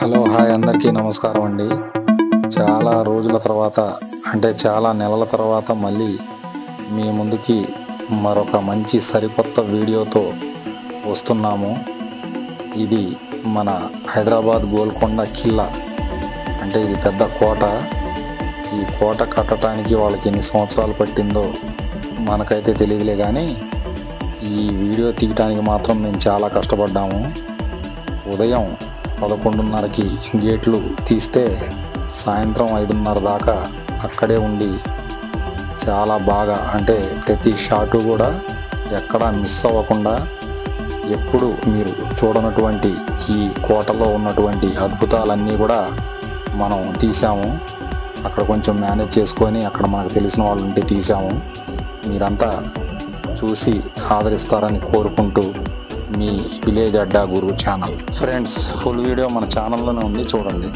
Hello hi అందరికీ నమస్కారం అండి. చాలా రోజుల తర్వాత అంటే చాలా నెలల తర్వాత మళ్ళీ మీ ముందుకి మరొక మంచి సరికొత్త వీడియోతో వస్తున్నాము. ఇది మన హైదరాబాద్ గోల్కొండ కిల్లా. అంటే ఇది పెద్ద కోట. ఈ కోట కట్టడానికి వాళ్ళకి ఎన్ని సంవత్సరాలు పట్టిందో మనకైతే తెలియదులే, కానీ ఈ వీడియో తీయడానికి మాత్రం మేము చాలా కష్టపడ్డాము. ఉదయం 11:30కి గేట్లు తీస్తే సాయంత్రం 5:30 దాకా అక్కడే ఉండి చాలా బాగా, అంటే ప్రతి షాటు కూడా ఎక్కడా మిస్ అవ్వకుండా ఎప్పుడు మీరు చూడనటువంటి ఈ కోటలో ఉన్నటువంటి అద్భుతాలన్నీ కూడా మనం తీసాము. అక్కడ కొంచెం మేనేజ్ చేసుకొని అక్కడ మనకు తెలిసిన వాళ్ళు ఉంటే తీసాము. మీరంతా చూసి ఆదరిస్తారని కోరుకుంటూ మీ విలేజ్ అడ్డా గురు ఛానల్. ఫ్రెండ్స్, ఫుల్ వీడియో మన ఛానల్లోనే ఉంది, చూడండి.